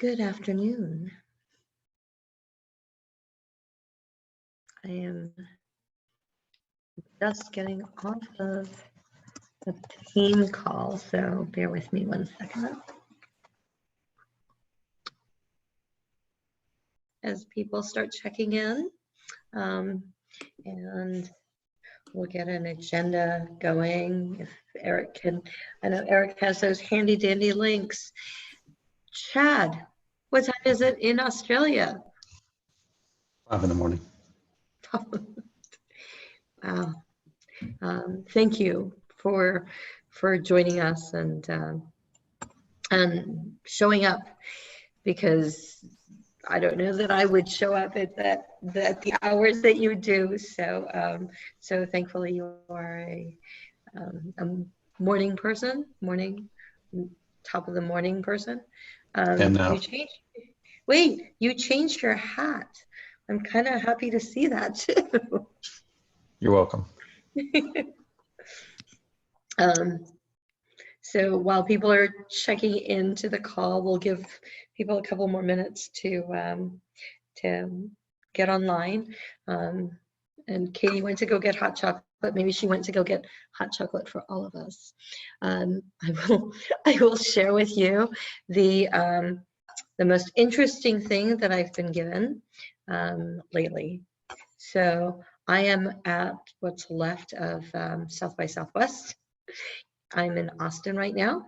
Good afternoon. I am just getting off of a team call, so bear with me 1 second. As people start checking in, and we'll get an agenda going. If Eric can, I know Eric has those handy dandy links. Chad, what time is it in Australia? 5 in the morning. Wow. Thank you for joining us and showing up, because I don't know that I would show up at the hours that you do. So so thankfully you are a morning person, top of the morning person. And you changed your hat. I'm kind of happy to see that too. You're welcome. So while people are checking into the call, we'll give people a couple more minutes to get online. And Katie went to go get hot chocolate. Maybe she went to go get hot chocolate for all of us. I will share with you the most interesting thing that I've been given lately. So I am at what's left of South by Southwest. I'm in Austin right now.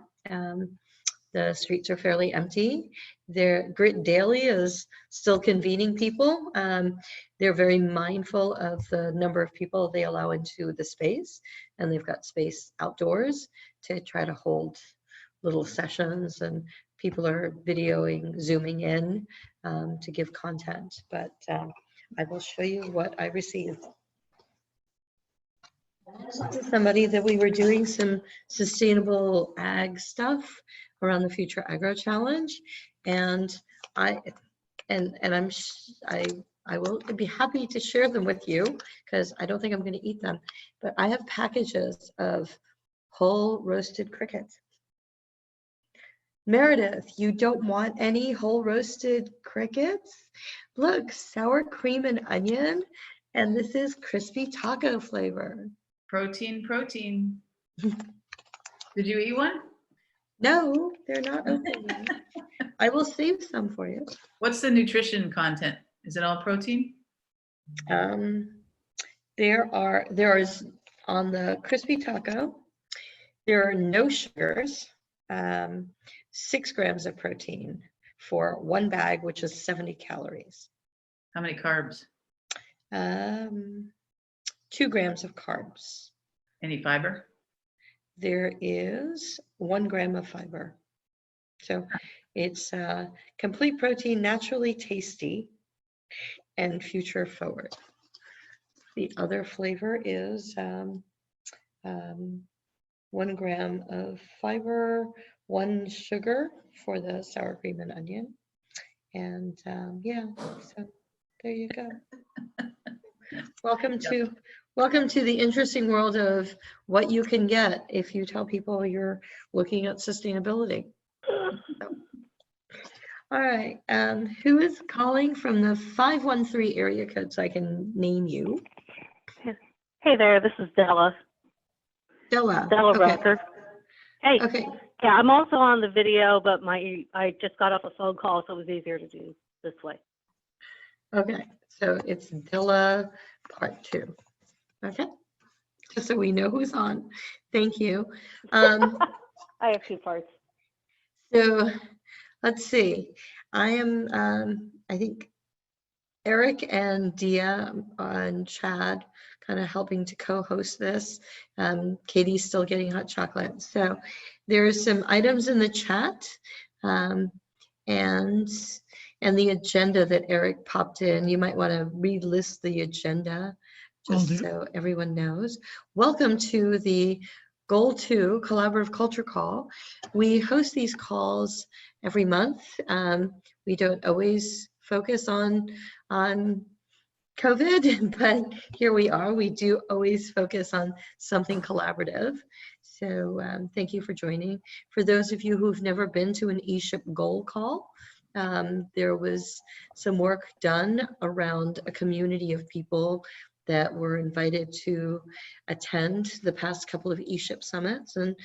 The streets are fairly empty. Grit Daily is still convening people. They're very mindful of the number of people they allow into the space, and they've got space outdoors to try to hold little sessions, and people are videoing, zooming in to give content. But I will show you what I received. Somebody that we were doing some sustainable ag stuff around the Future Agro Challenge, and I will be happy to share them with you, because I don't think I'm going to eat them, but I have packages of whole roasted crickets. Meredith, you don't want any whole roasted crickets? Look, sour cream and onion, and this is crispy taco flavor. Protein. Did you eat one? No, they're not open yet. I will save some for you. What's the nutrition content? Is it all protein? There is on the crispy taco, there are no sugars, 6 grams of protein for 1 bag, which is 70 calories. How many carbs? 2 grams of carbs. Any fiber? There is 1 gram of fiber. So it's complete protein, naturally tasty, and future forward. The other flavor is 1 gram of fiber, 1 sugar for the sour cream and onion. And yeah, so there you go. Welcome to the interesting world of what you can get if you tell people you're looking at sustainability. So, all right, who is calling from the 513 area code so I can name you? Hey there, this is Della. Della Della okay. Rucker. Hey. Okay. Yeah, I'm also on the video, but I just got off a phone call, so it was easier to do this way. Okay, so it's Della part 2. Okay, just so we know who's on. Thank you. I have 2 parts. So let's see. I am, I think Eric and Dia and Chad kind of helping to co-host this. Katie's still getting hot chocolate. So there's some items in the chat and the agenda that Eric popped in. You might want to relist the agenda just so everyone knows. Welcome to the Goal 2 Collaborative Culture Call. We host these calls every month. We don't always focus on COVID, but here we are. We do always focus on something collaborative. So thank you for joining. For those of you who've never been to an ESHIP goal call, There was some work done around a community of people that were invited to attend the past couple of ESHIP summits, and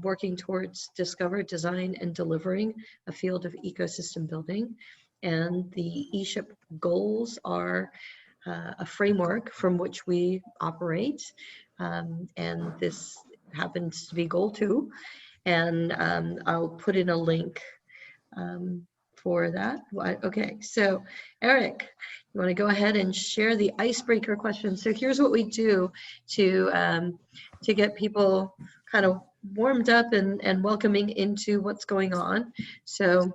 working towards discover, design, and delivering a field of ecosystem building. And the ESHIP goals are a framework from which we operate. And this happens to be goal 2. And I'll put in a link for that. Okay, so Eric, you want to go ahead and share the icebreaker question? So here's what we do to get people kind of warmed up and welcoming into what's going on. So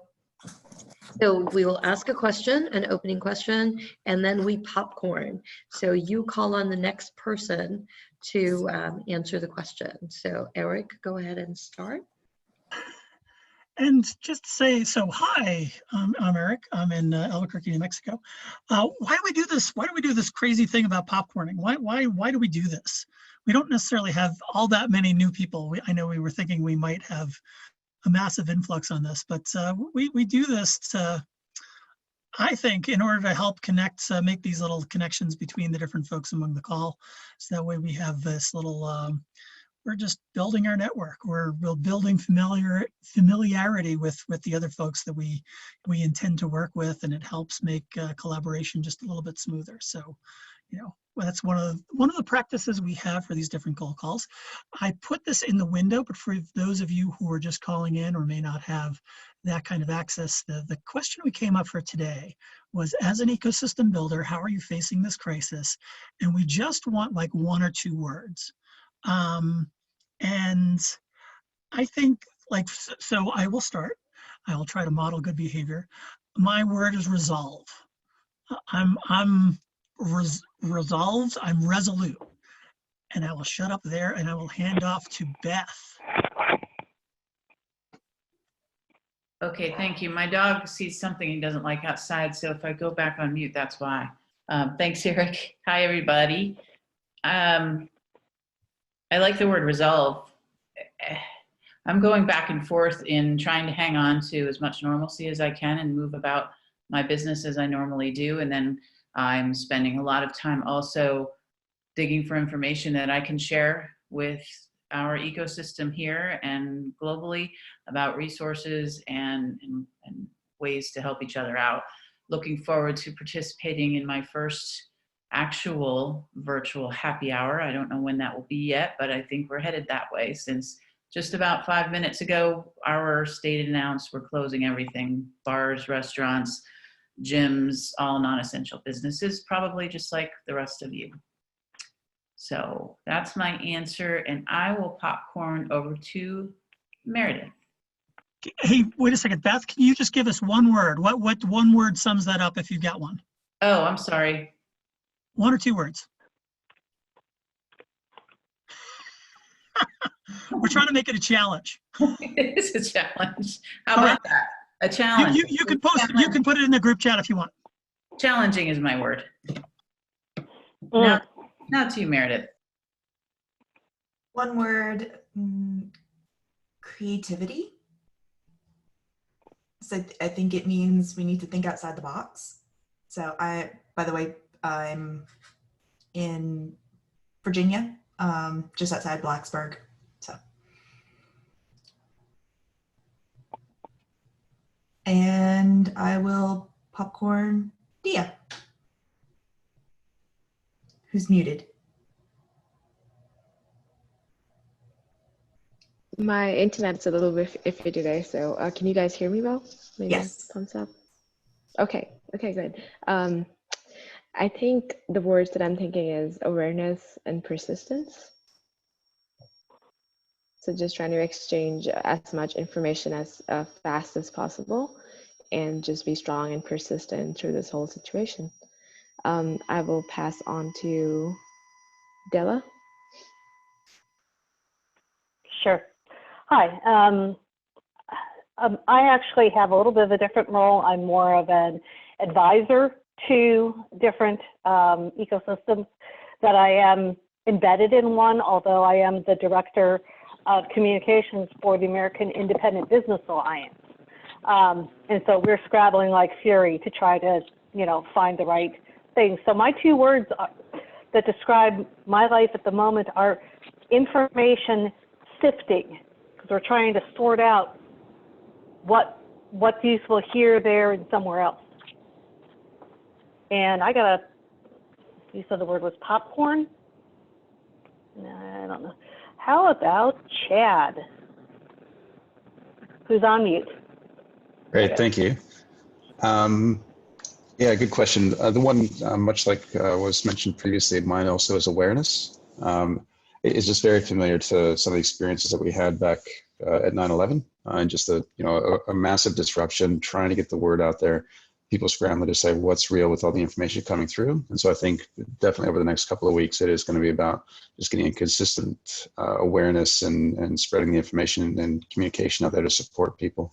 we will ask a question, an opening question, and then we popcorn. So you call on the next person to answer the question. So Eric, go ahead and start. And just to say, so hi, I'm Eric. I'm in Albuquerque, New Mexico. Why do we do this? Why do we do this crazy thing about popcorning? Why do we do this? We don't necessarily have all that many new people. I know we were thinking we might have a massive influx on this, but we do this to, I think, in order to help connect, make these little connections between the different folks among the call. So that way we have this little, we're just building our network. We're building familiarity with the other folks that we intend to work with, and it helps make collaboration just a little bit smoother. So, you know, that's one of the practices we have for these different cold calls. I put this in the window, but for those of you who are just calling in or may not have that kind of access, the question we came up for today was, as an ecosystem builder, how are you facing this crisis? And we just want like 1 or 2 words. And I think, like, so I will start. I will try to model good behavior. My word is resolve. I'm resolved. I'm resolute. And I will shut up there and I will hand off to Beth. Okay, thank you. My dog sees something he doesn't like outside, so if I go back on mute, that's why. Thanks, Eric. Hi, everybody. I like the word resolve. I'm going back and forth in trying to hang on to as much normalcy as I can and move about my business as I normally do. And then I'm spending a lot of time also digging for information that I can share with our ecosystem here and globally about resources and ways to help each other out. Looking forward to participating in my first actual virtual happy hour. I don't know when that will be yet, but I think we're headed that way, since just about 5 minutes ago, our state announced we're closing everything: bars, restaurants, gyms, all non-essential businesses, probably just like the rest of you. So that's my answer, and I will popcorn over to Meredith. Hey, wait a second, Beth, can you just give us 1 word? What 1 word sums that up if you've got one? Oh, I'm sorry. 1 or 2 words. We're trying to make it a challenge. It is a challenge. How about that? A challenge. You can post it. You can put it in the group chat if you want. Challenging is my word. Now to you, Meredith. 1 word, creativity. So I think it means we need to think outside the box. So by the way, I'm in Virginia, just outside Blacksburg. So, and I will popcorn Dia, who's muted. My internet's a little bit iffy today, so can you guys hear me well? Maybe Yes. thumbs up. Okay, good. I think the words that I'm thinking is awareness and persistence. So just trying to exchange as much information as fast as possible, and just be strong and persistent through this whole situation. I will pass on to Della. Sure. Hi. I actually have a little bit of a different role. I'm more of an advisor to different ecosystems that I am embedded in one, although I am the director of communications for the American Independent Business Alliance. And so we're scrabbling like fury to try to, find the right thing. So my two words that describe my life at the moment are information sifting, because we're trying to sort out what's useful here, there, and somewhere else. And you said the word was popcorn? I don't know. How about Chad, who's on mute? Great, thank you. Yeah, good question. The one, much like was mentioned previously, mine also is awareness. It's just very familiar to some of the experiences that we had back at 9/11, and just a massive disruption, trying to get the word out there. People scrambling to say what's real with all the information coming through. And so I think definitely over the next couple of weeks, it is going to be about just getting a consistent awareness and spreading the information and communication out there to support people.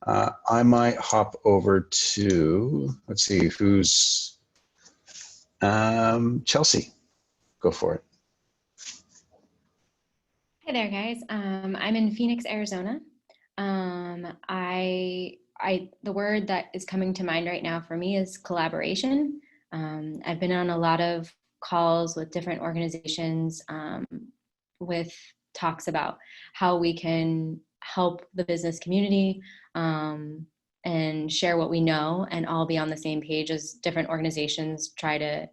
I might hop over to, let's see, who's Chelsea. Go for it. Hi there, guys. I'm in Phoenix, Arizona. The word that is coming to mind right now for me is collaboration. I've been on a lot of calls with different organizations with talks about how we can help the business community and share what we know and all be on the same page as different organizations try to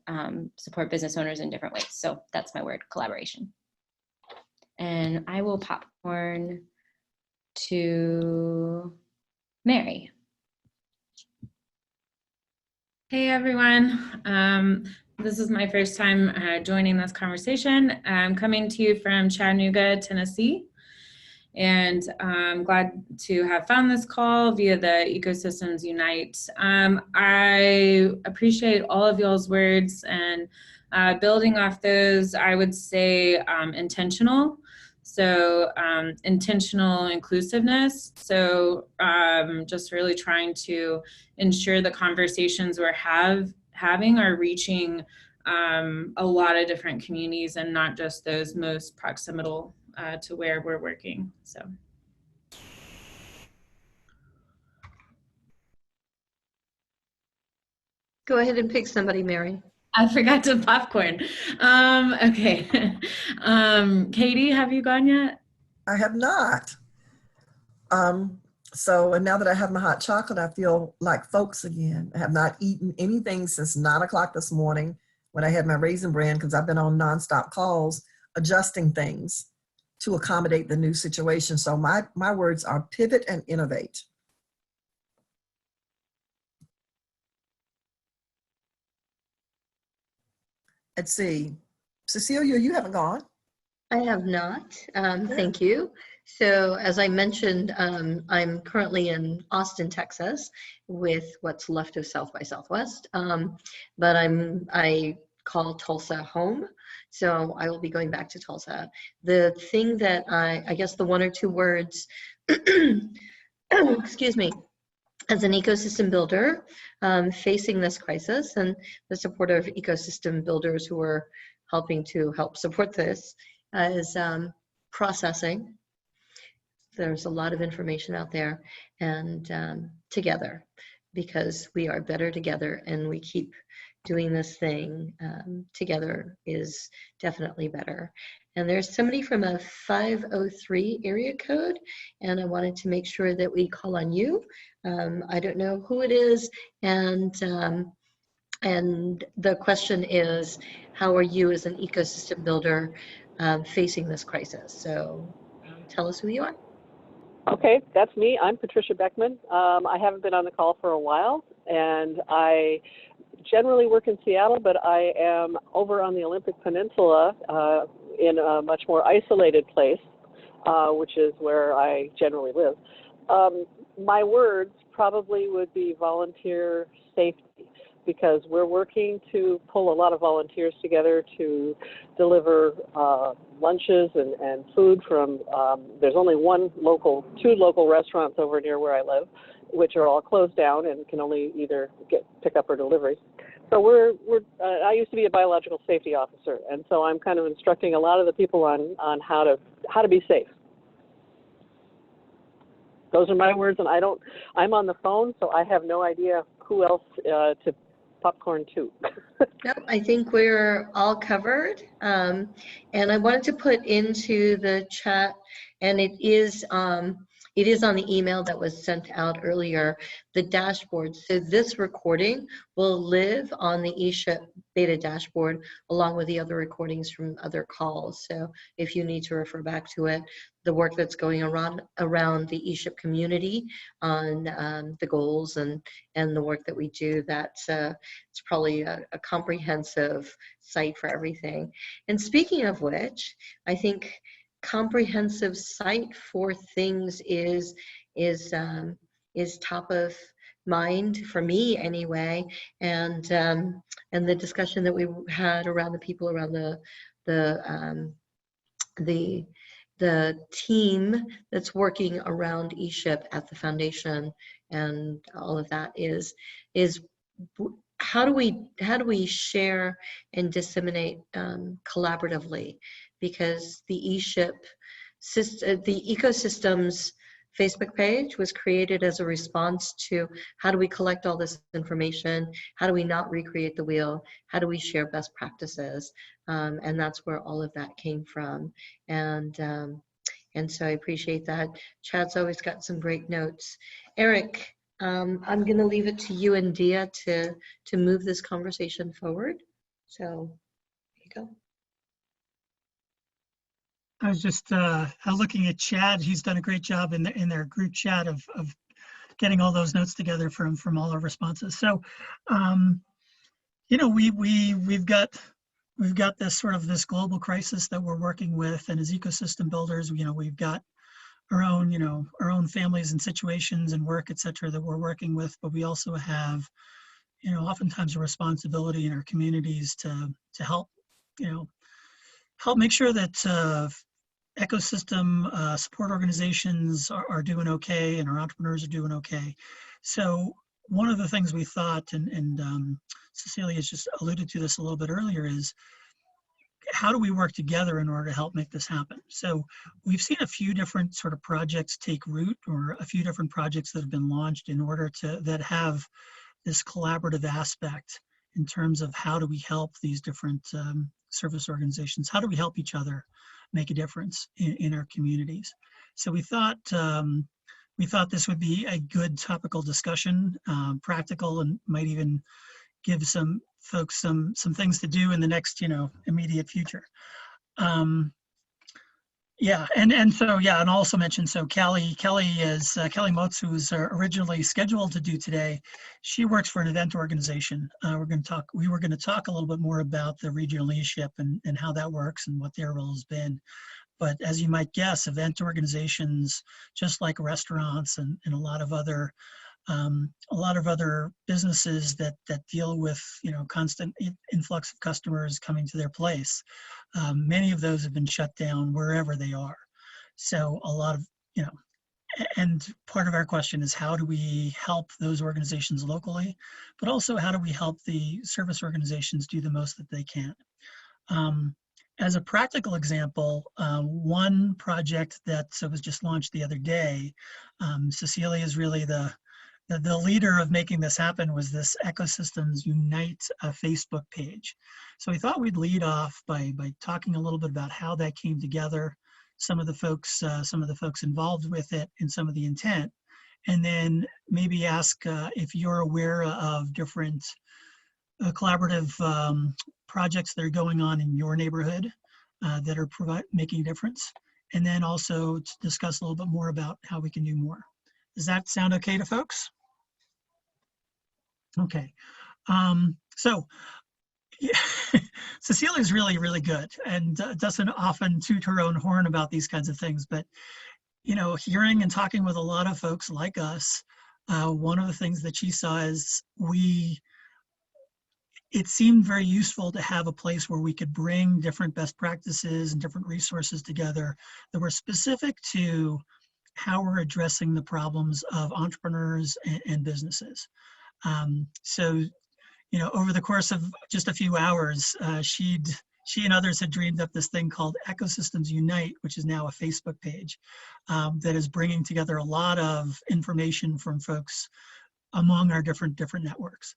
support business owners in different ways. So that's my word, collaboration. And I will popcorn to Mary. Hey everyone, this is my first time joining this conversation. I'm coming to you from Chattanooga, Tennessee, and I'm glad to have found this call via the Ecosystems Unite. I appreciate all of y'all's words, and building off those, I would say intentional. So intentional inclusiveness. So just really trying to ensure the conversations we're having are reaching a lot of different communities and not just those most proximal to where we're working. So. Go ahead and pick somebody, Mary. I forgot to popcorn. Okay. Katie, have you gone yet? I have not. And now that I have my hot chocolate, I feel like folks again. I have not eaten anything since 9 o'clock this morning when I had my Raisin Bran, because I've been on nonstop calls, adjusting things to accommodate the new situation. So my words are pivot and innovate. Let's see. Cecilia, you haven't gone. I have not. Thank you. So as I mentioned, I'm currently in Austin, Texas, with what's left of South by Southwest. But I call Tulsa home, so I will be going back to Tulsa. The thing that I guess the one or two words, excuse me, as an ecosystem builder facing this crisis and the support of ecosystem builders who are helping to help support this is processing. There's a lot of information out there, and together, because we are better together and we keep doing this thing together is definitely better. And there's somebody from a 503 area code, and I wanted to make sure that we call on you. I don't know who it is, and the question is, how are you as an ecosystem builder facing this crisis? So tell us who you are. Okay, that's me. I'm Patricia Beckman. I haven't been on the call for a while, and I generally work in Seattle, but I am over on the Olympic Peninsula in a much more isolated place, which is where I generally live. My words probably would be volunteer safety, because we're working to pull a lot of volunteers together to deliver lunches and food from, there's only two local restaurants over near where I live, which are all closed down and can only either get pickup or delivery. So I used to be a biological safety officer, and so I'm kind of instructing a lot of the people on how to be safe. those are my words, and I'm on the phone, so I have no idea who else to popcorn to. No, I think we're all covered. And I wanted to put into the chat, and it is on the email that was sent out earlier, the dashboard. So this recording will live on the ESHIP beta dashboard along with the other recordings from other calls. So if you need to refer back to it, the work that's going around the ESHIP community on the goals and the work that we do, that's it's probably a comprehensive site for everything. And speaking of which, I think comprehensive site for things is top of mind for me anyway, and the discussion that we had around the people around the team that's working around ESHIP at the foundation and all of that is how do we share and disseminate collaboratively, because the ESHIP the ecosystems Facebook page was created as a response to how do we collect all this information, how do we not recreate the wheel, how do we share best practices, and that's where all of that came from. And so I appreciate that. Chad's always got some great notes. Eric, I'm going to leave it to you and Dia to move this conversation forward. So there you go. I was just looking at Chad. He's done a great job in their group chat of getting all those notes together from all our responses. So, you know, we've got this sort of this global crisis that we're working with, and as ecosystem builders, you know, we've got our own families and situations and work, et cetera, that we're working with, but we also have, you know, oftentimes a responsibility in our communities to help, you know, help make sure that ecosystem support organizations are doing okay and our entrepreneurs are doing okay. So one of the things we thought, and Cecilia has just alluded to this a little bit earlier, is how do we work together in order to help make this happen? So we've seen a few different sort of projects take root, or a few different projects that have been launched in order that have this collaborative aspect in terms of how do we help these different service organizations, how do we help each other make a difference in our communities. So we thought this would be a good topical discussion, practical, and might even give some folks some things to do in the next, you know, immediate future. Yeah, and so, yeah, and also mention, so Kelly Motz, who was originally scheduled to do today, she works for an event organization. We were going to talk a little bit more about the regional ESHIP and how that works and what their role has been. But as you might guess, event organizations, just like restaurants and a lot of other businesses that deal with, you know, constant influx of customers coming to their place, many of those have been shut down wherever they are. So a lot of, you know, and part of our question is how do we help those organizations locally, but also how do we help the service organizations do the most that they can. As a practical example, one project that was just launched the other day, Cecilia is really the leader of making this happen, was this Ecosystems Unite Facebook page. So we thought we'd lead off by talking a little bit about how that came together, some of the folks involved with it, and some of the intent, and then maybe ask if you're aware of different collaborative projects that are going on in your neighborhood that are making a difference, and then also to discuss a little bit more about how we can do more. Does that sound okay to folks? Okay. So yeah, Cecilia is really, really good and doesn't often toot her own horn about these kinds of things. But, you know, hearing and talking with a lot of folks like us, one of the things that she saw is it seemed very useful to have a place where we could bring different best practices and different resources together that were specific to how we're addressing the problems of entrepreneurs and businesses. So, you know, over the course of just a few hours, she'd she and others had dreamed up this thing called Ecosystems Unite, which is now a Facebook page that is bringing together a lot of information from folks among our different networks.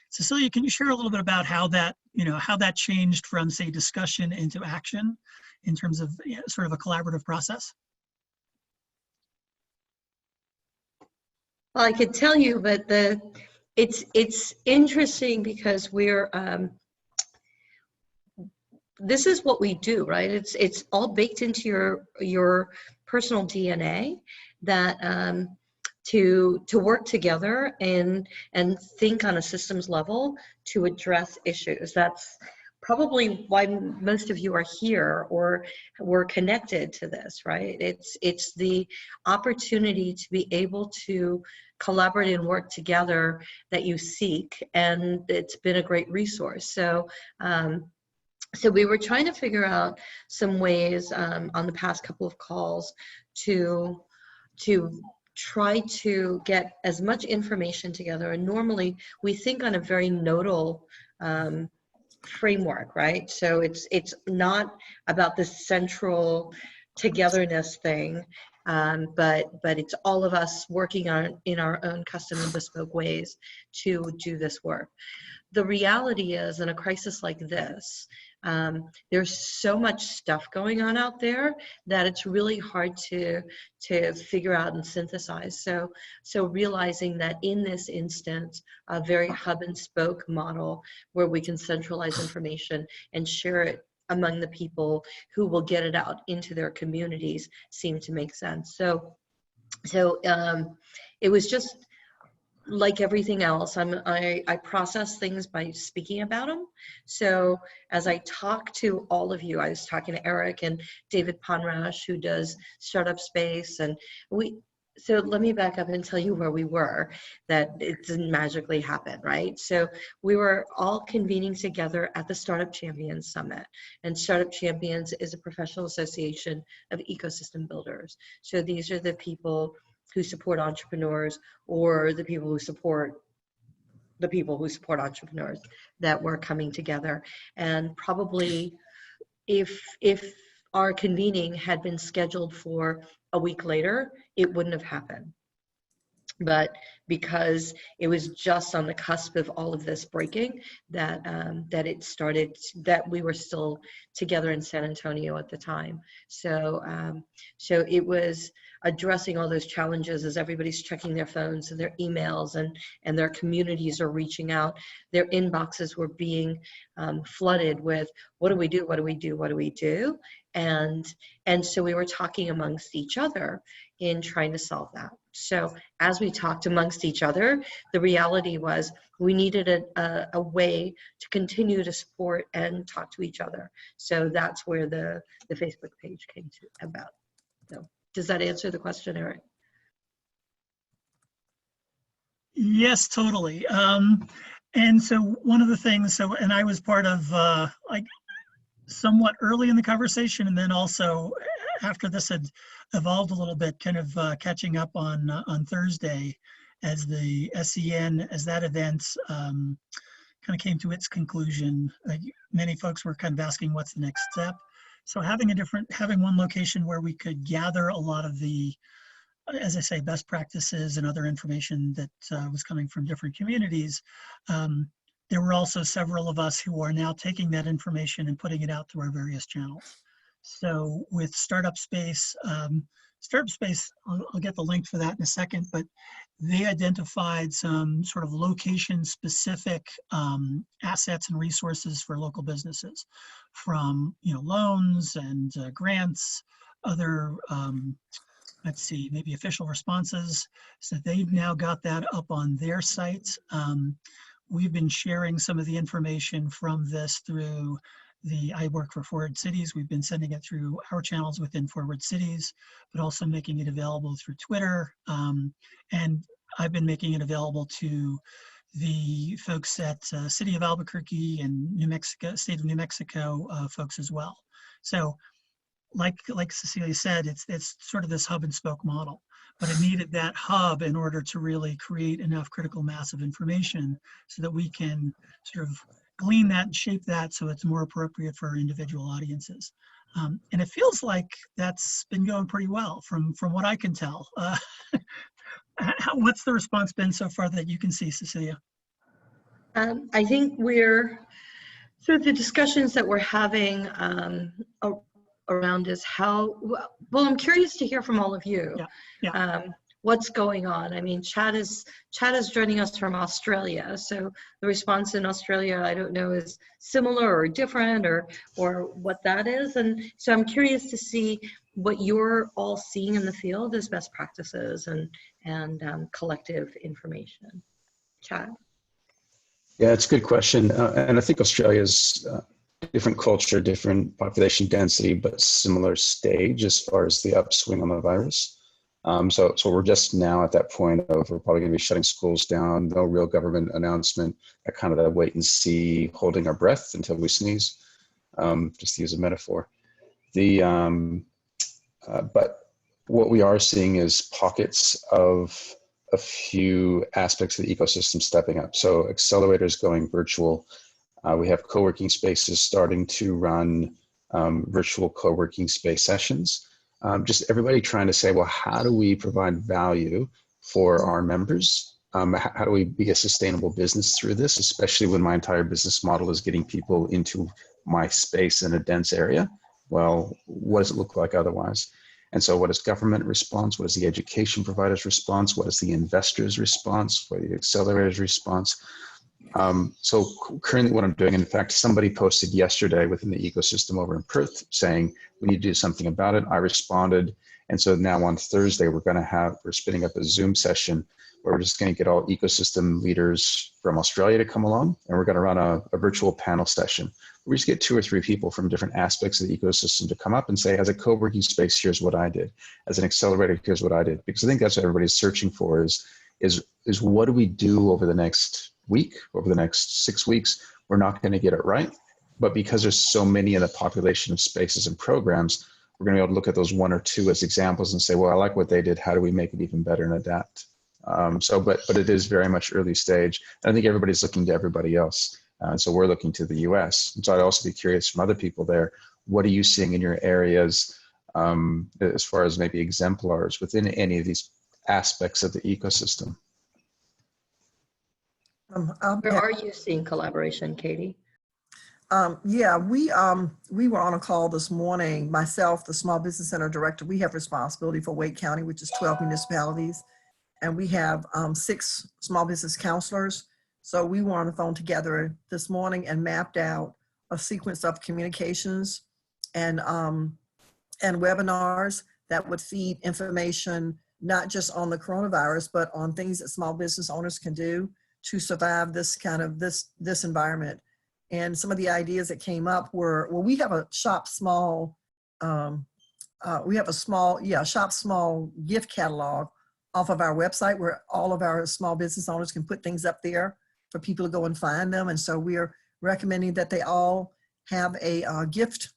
Cecilia, can you share a little bit about how that, how that changed from, say, discussion into action in terms of sort of a collaborative process? Well, I could tell you, but it's interesting because we're this is what we do, right? It's all baked into your personal DNA that to work together and think on a systems level to address issues. That's probably why most of you are here or we're connected to this, right? It's the opportunity to be able to collaborate and work together that you seek, and it's been a great resource. So so we were trying to figure out some ways on the past couple of calls to try to get as much information together. And normally we think on a very nodal framework, right? So it's not about the central togetherness thing, but it's all of us working in our own custom and bespoke ways to do this work. The reality is, in a crisis like this, there's so much stuff going on out there that it's really hard to figure out and synthesize. So realizing that in this instance, a very hub and spoke model where we can centralize information and share it among the people who will get it out into their communities seemed to make sense. So it was just like everything else. I process things by speaking about them. So as I talk to all of you, I was talking to Eric and David Ponrash, who does Startup Space, and so let me back up and tell you where we were, that it didn't magically happen, right? So we were all convening together at the Startup Champions Summit, and Startup Champions is a professional association of ecosystem builders. So these are the people who support entrepreneurs, or the people who support entrepreneurs that were coming together. And probably if our convening had been scheduled for a week later, it wouldn't have happened. But because it was just on the cusp of all of this breaking that it started, that we were still together in San Antonio at the time. So so it was addressing all those challenges as everybody's checking their phones and their emails, and their communities are reaching out. Their inboxes were being flooded with, what do we do? What do we do? What do we do? And so we were talking amongst each other in trying to solve that. So as we talked amongst each other, the reality was we needed a way to continue to support and talk to each other. So that's where the Facebook page came to about. So does that answer the question, Eric? Yes, totally. And so one of the things, and I was part of like somewhat early in the conversation, and then also after this had evolved a little bit, kind of catching up on Thursday as the SEN, as that event kind of came to its conclusion. Many folks were kind of asking what's the next step. So having one location where we could gather a lot of the, as I say, best practices and other information that was coming from different communities. There were also several of us who are now taking that information and putting it out through our various channels. So with Startup Space, I'll get the link for that in a second, but they identified some sort of location-specific assets and resources for local businesses, from loans and grants, other let's see, maybe official responses. So they've now got that up on their site. We've been sharing some of the information from this through I work for Forward Cities. We've been sending it through our channels within Forward Cities, but also making it available through Twitter. And I've been making it available to the folks at City of Albuquerque and New Mexico, State of New Mexico folks as well. So like Cecilia said, it's sort of this hub and spoke model, but it needed that hub in order to really create enough critical mass of information so that we can sort of glean that and shape that so it's more appropriate for individual audiences. And it feels like that's been going pretty well from what I can tell. What's the response been so far that you can see, Cecilia? I think so the discussions that we're having around is how, well, I'm curious to hear from all of you. Yeah. What's going on? I mean, Chad is joining us from Australia. So the response in Australia, I don't know, is similar or different or what that is. And so I'm curious to see what you're all seeing in the field as best practices and collective information. Chad? Yeah, it's a good question. And I think Australia's different culture, different population density, but similar stage as far as the upswing on the virus. So we're just now at that point of we're probably going to be shutting schools down, no real government announcement, that kind of that wait and see, holding our breath until we sneeze, just to use a metaphor. But what we are seeing is pockets of a few aspects of the ecosystem stepping up. So accelerators going virtual. We have co-working spaces starting to run virtual co-working space sessions. Just everybody trying to say, well, how do we provide value for our members? How do we be a sustainable business through this, especially when my entire business model is getting people into my space in a dense area? Well, what does it look like otherwise? And so what is government response? What is the education providers response? What is the investors response? What is the accelerators response? So currently what I'm doing, in fact, somebody posted yesterday within the ecosystem over in Perth saying, we need to do something about it. I responded. And so now on Thursday, we're spinning up a Zoom session where we're just going to get all ecosystem leaders from Australia to come along. And we're going to run a virtual panel session. We just get 2 or 3 people from different aspects of the ecosystem to come up and say, as a co-working space, here's what I did. As an accelerator, here's what I did. Because I think that's what everybody's searching for is what do we do over the next week, over the next 6 weeks? We're not going to get it right. But because there's so many in the population of spaces and programs, we're going to be able to look at those 1 or 2 as examples and say, well, I like what they did. How do we make it even better and adapt? But it is very much early stage. And I think everybody's looking to everybody else. So we're looking to the US. And so I'd also be curious from other people there, what are you seeing in your areas as far as maybe exemplars within any of these aspects of the ecosystem? Where are you seeing collaboration, Katie? Yeah, we were on a call this morning, myself, the Small Business Center Director. We have responsibility for Wake County, which is 12 municipalities. And we have 6 small business counselors. So we were on the phone together this morning and mapped out a sequence of communications and webinars that would feed information, not just on the coronavirus, but on things that small business owners can do to survive this kind of this environment. And some of the ideas that came up were, well, we have a shop small gift catalog off of our website where all of our small business owners can put things up there for people to go and find them. And so we're recommending that they all have a gift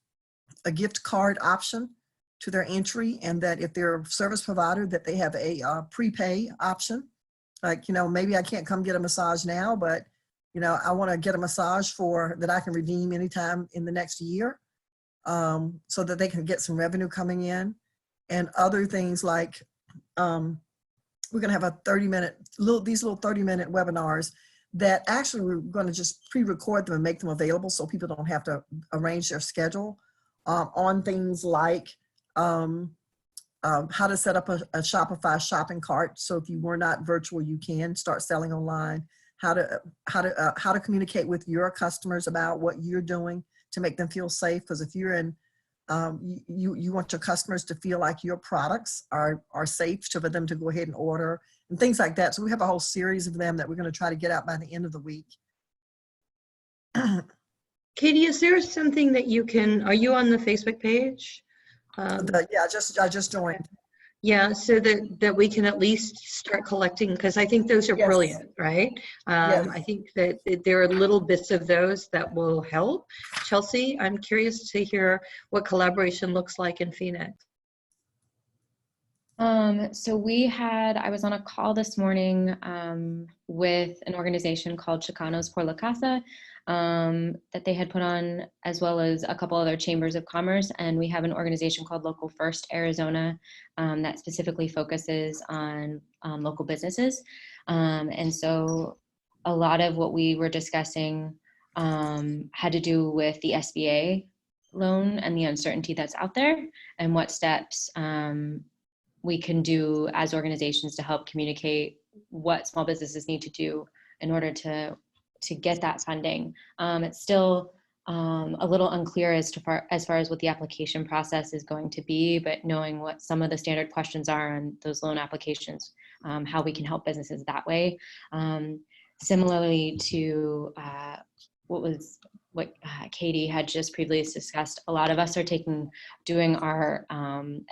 card option to their entry, and that if they're a service provider, that they have a prepay option. Like, maybe I can't come get a massage now, but I want to get a massage that I can redeem anytime in the next year, so that they can get some revenue coming in. And other things like, we're going to have these little 30-minute webinars that actually we're going to just pre-record them and make them available so people don't have to arrange their schedule on things like how to set up a Shopify shopping cart. So if you were not virtual, you can start selling online. How to communicate with your customers about what you're doing to make them feel safe. Because if you're in, you want your customers to feel like your products are safe for them to go ahead and order and things like that. So we have a whole series of them that we're going to try to get out by the end of the week. Katie, is there something that are you on the Facebook page? Yeah, I just joined. Yeah, so that we can at least start collecting, because I think those are Yes. brilliant, right? Yes. I think that there are little bits of those that will help. Chelsea, I'm curious to hear what collaboration looks like in Phoenix. So I was on a call this morning with an organization called Chicanos por la Casa. that they had put on, as well as a couple other chambers of commerce. And we have an organization called Local First Arizona that specifically focuses on local businesses. And so a lot of what we were discussing had to do with the SBA loan and the uncertainty that's out there, and what steps we can do as organizations to help communicate what small businesses need to do in order to get that funding. It's still a little unclear as far as what the application process is going to be, but knowing what some of the standard questions are on those loan applications, how we can help businesses that way. Similarly to what Katie had just previously discussed, a lot of us are doing our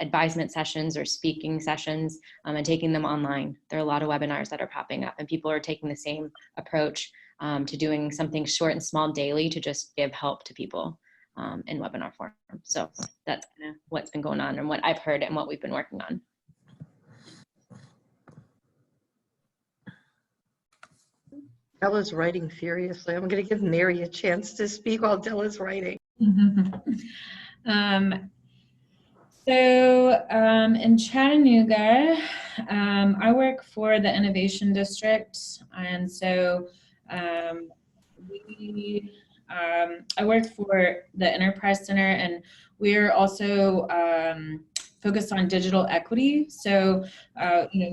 advisement sessions or speaking sessions and taking them online. There are a lot of webinars that are popping up, and people are taking the same approach to doing something short and small daily to just give help to people in webinar form. So that's kind of what's been going on and what I've heard and what we've been working on. Della's writing furiously. I'm going to give Mary a chance to speak while Della's writing. In Chattanooga, I work for the Innovation District, and so I work for the Enterprise Center, and we're also focused on digital equity. So,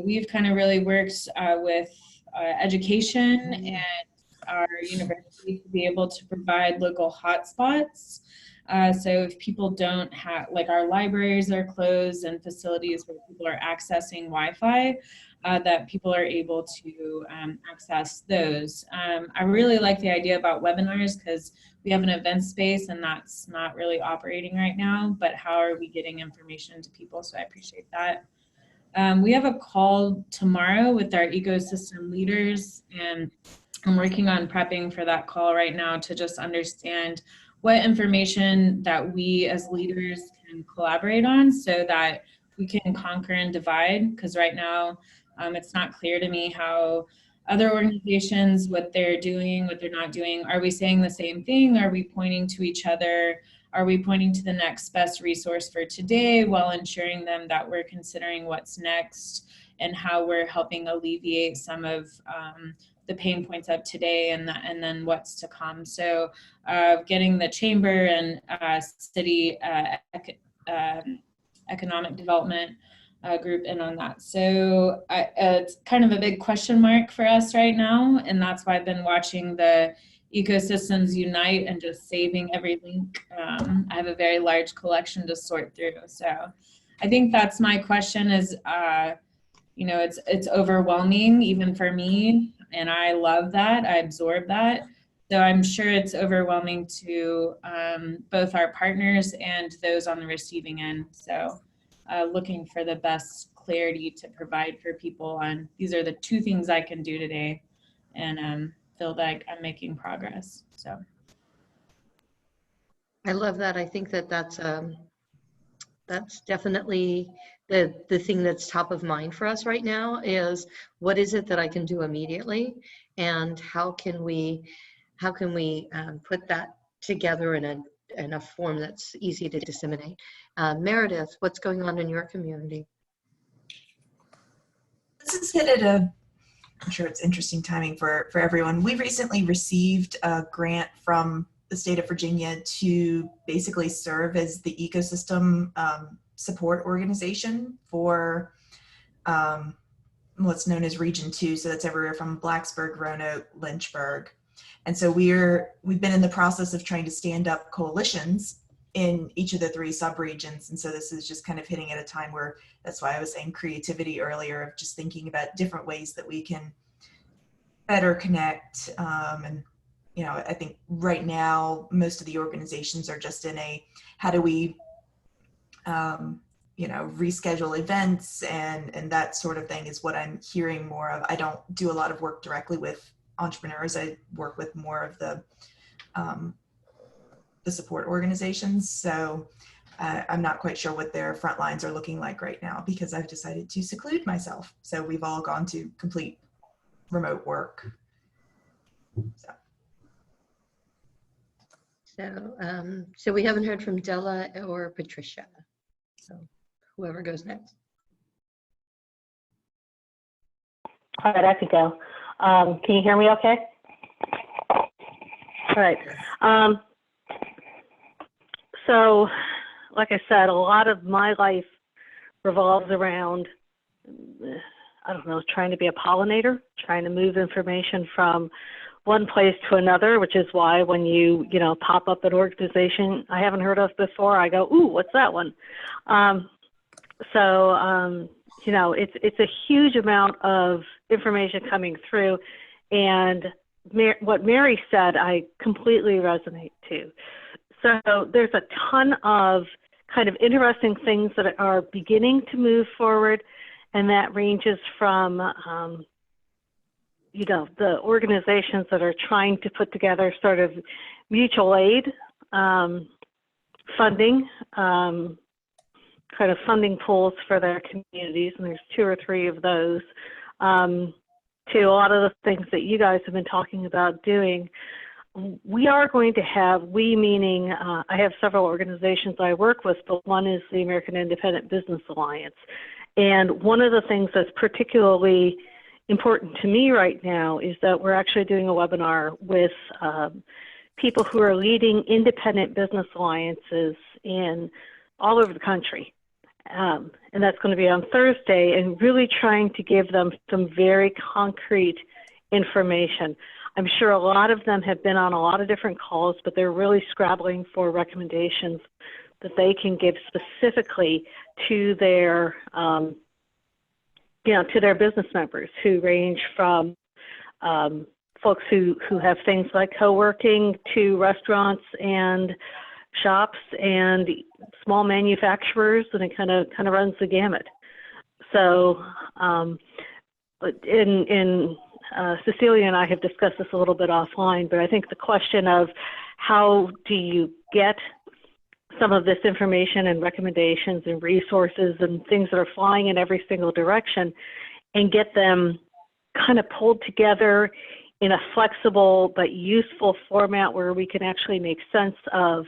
we've kind of really worked with education and our university to be able to provide local hotspots. So if people don't have, like, our libraries are closed and facilities where people are accessing Wi-Fi, that people are able to access those. I really like the idea about webinars because we have an event space and that's not really operating right now, but how are we getting information to people? So I appreciate that. We have a call tomorrow with our ecosystem leaders, and I'm working on prepping for that call right now to just understand what information that we as leaders can collaborate on so that we can conquer and divide. Because right now it's not clear to me how other organizations, what they're doing, what they're not doing. Are we saying the same thing? Are we pointing to each other? Are we pointing to the next best resource for today while ensuring them that we're considering what's next and how we're helping alleviate some of the pain points of today and then what's to come? So getting the chamber and city economic development group in on that. So it's kind of a big question mark for us right now, and that's why I've been watching the ecosystems unite and just saving every link. I have a very large collection to sort through. So I think that's my question is, it's overwhelming even for me, and I love that, I absorb that. So I'm sure it's overwhelming to both our partners and those on the receiving end. So looking for the best clarity to provide for people on, these are the two things I can do today, and feel like I'm making progress. So I love that. I think that's definitely the thing that's top of mind for us right now is what is it that I can do immediately, and how can we put that together in a form that's easy to disseminate. Meredith, what's going on in your community? This is hit at a, I'm sure it's interesting timing for everyone. We recently received a grant from the state of Virginia to basically serve as the ecosystem support organization for what's known as Region 2. So that's everywhere from Blacksburg, Roanoke, Lynchburg. And so we've been in the process of trying to stand up coalitions in each of the 3 subregions. And so this is just kind of hitting at a time where, that's why I was saying creativity earlier, of just thinking about different ways that we can better connect. And, I think right now, most of the organizations are just in a, how do we, reschedule events and that sort of thing is what I'm hearing more of. I don't do a lot of work directly with entrepreneurs. I work with more of the support organizations. So I'm not quite sure what their front lines are looking like right now because I've decided to seclude myself. So we've all gone to complete remote work. So. So we haven't heard from Della or Patricia. So whoever goes next. All right, I could go. Can you hear me okay? All right. So, like I said, a lot of my life revolves around, I don't know, trying to be a pollinator, trying to move information from one place to another, which is why when you pop up an organization I haven't heard of before, I go, ooh, what's that one? It's a huge amount of information coming through, and what Mary said, I completely resonate to. So there's a ton of kind of interesting things that are beginning to move forward, and that ranges from the organizations that are trying to put together sort of mutual aid funding, kind of funding pools for their communities, and there's 2 or 3 of those, to a lot of the things that you guys have been talking about doing. We are going to have, we meaning, I have several organizations I work with, but one is the American Independent Business Alliance. And one of the things that's particularly important to me right now is that we're actually doing a webinar with people who are leading independent business alliances in all over the country. And that's going to be on Thursday, and really trying to give them some very concrete information. I'm sure a lot of them have been on a lot of different calls, but they're really scrabbling for recommendations that they can give specifically to their, to their business members, who range from folks who have things like co-working to restaurants and shops and small manufacturers, and it kind of runs the gamut. So, Cecilia and I have discussed this a little bit offline, but I think the question of how do you get some of this information and recommendations and resources and things that are flying in every single direction, and get them kind of pulled together in a flexible but useful format where we can actually make sense of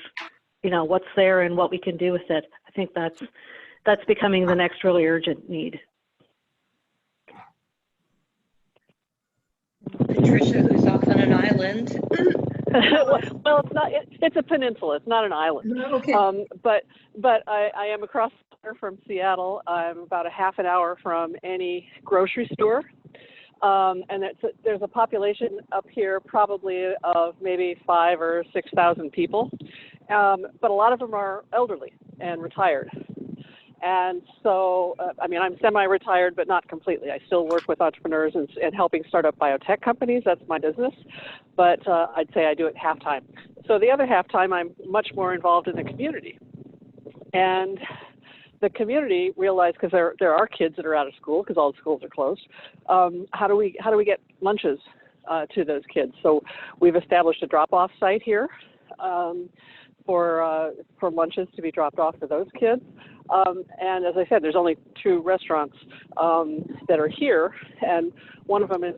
what's there and what we can do with it. I think that's becoming the next really urgent need. Patricia, who's off on an island. Well, it's not. It's a peninsula. It's not an island. Okay. But I am across the water from Seattle. I'm about a half an hour from any grocery store, and there's a population up here probably of maybe 5,000 or 6,000 people, but a lot of them are elderly and retired. And so, I'm semi-retired, but not completely. I still work with entrepreneurs and helping start up biotech companies. That's my business. But I'd say I do it half-time. So the other half-time, I'm much more involved in the community. And the community realized, because there are kids that are out of school because all the schools are closed, how do we get lunches to those kids? So we've established a drop-off site here for lunches to be dropped off for those kids. And as I said, there's only 2 restaurants that are here, and one of them is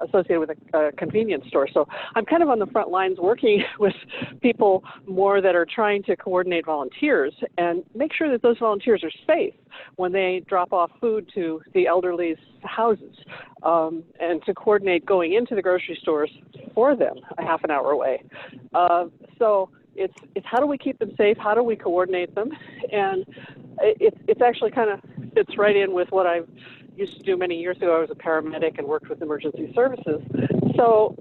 associated with a convenience store. So I'm kind of on the front lines working with people more that are trying to coordinate volunteers and make sure that those volunteers are safe when they drop off food to the elderly's houses, and to coordinate going into the grocery stores for them a half an hour away. So it's how do we keep them safe? How do we coordinate them? And it's actually kind of fits right in with what I used to do many years ago. I was a paramedic and worked with emergency services. So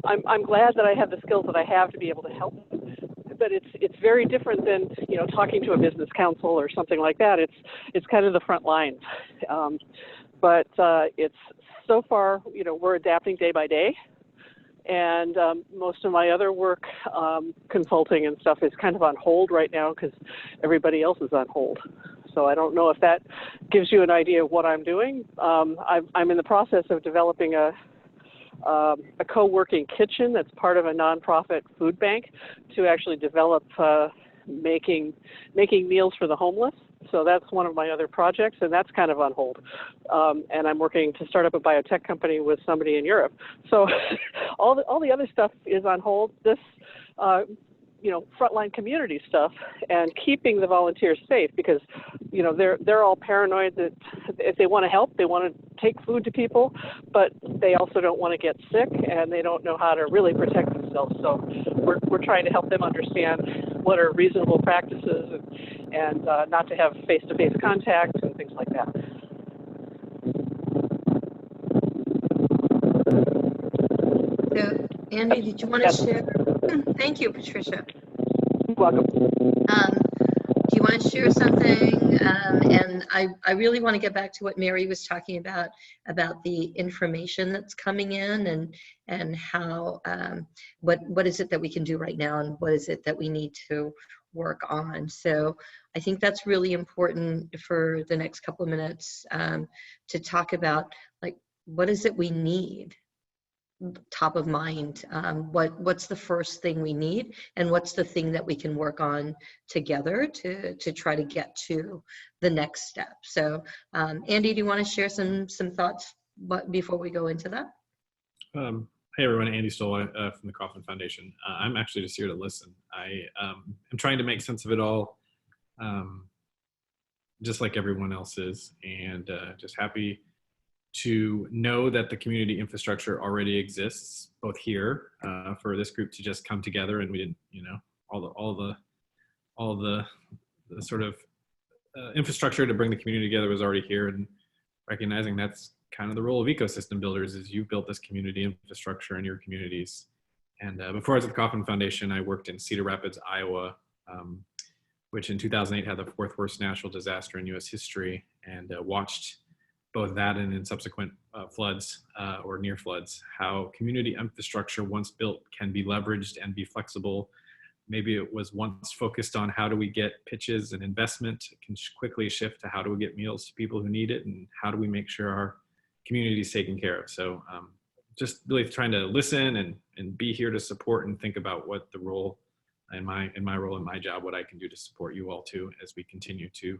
I'm glad that I have the skills that I have to be able to help them. But it's very different than talking to a business council or something like that. It's kind of the front lines. But it's so far we're adapting day by day. And most of my other work, consulting and stuff, is kind of on hold right now because everybody else is on hold. So I don't know if that gives you an idea of what I'm doing. I'm in the process of developing a co-working kitchen that's part of a nonprofit food bank to actually develop making meals for the homeless. So that's one of my other projects, and that's kind of on hold. And I'm working to start up a biotech company with somebody in Europe. So all the other stuff is on hold. This frontline community stuff and keeping the volunteers safe, because, they're all paranoid that if they want to help, they want to take food to people, but they also don't want to get sick and they don't know how to really protect themselves. So we're trying to help them understand what are reasonable practices and not to have face-to-face contact and things like that. So, Andy, did you want to share? Thank you, Patricia. You're welcome. Do you want to share something? And I really want to get back to what Mary was talking about the information that's coming in and how, what is it that we can do right now and what is it that we need to work on. So I think that's really important for the next couple of minutes to talk about, like, what is it we need top of mind? What's the first thing we need, and what's the thing that we can work on together to try to get to the next step? So Andy, do you want to share some thoughts before we go into that? Hey everyone, Andy Stoll from the Kaufman Foundation. I'm actually just here to listen. I am trying to make sense of it all, just like everyone else is, and just happy to know that the community infrastructure already exists, both here for this group to just come together, and we didn't, all the sort of infrastructure to bring the community together was already here, and recognizing that's kind of the role of ecosystem builders is you've built this community infrastructure in your communities. And before I was at the Kaufman Foundation, I worked in Cedar Rapids, Iowa, which in 2008 had the fourth worst natural disaster in US history, and watched both that and in subsequent floods or near floods, how community infrastructure once built can be leveraged and be flexible. Maybe it was once focused on how do we get pitches and investment, it can quickly shift to how do we get meals to people who need it, and how do we make sure our community is taken care of. So just really trying to listen and be here to support and think about what the role in my role in my job, what I can do to support you all too, as we continue to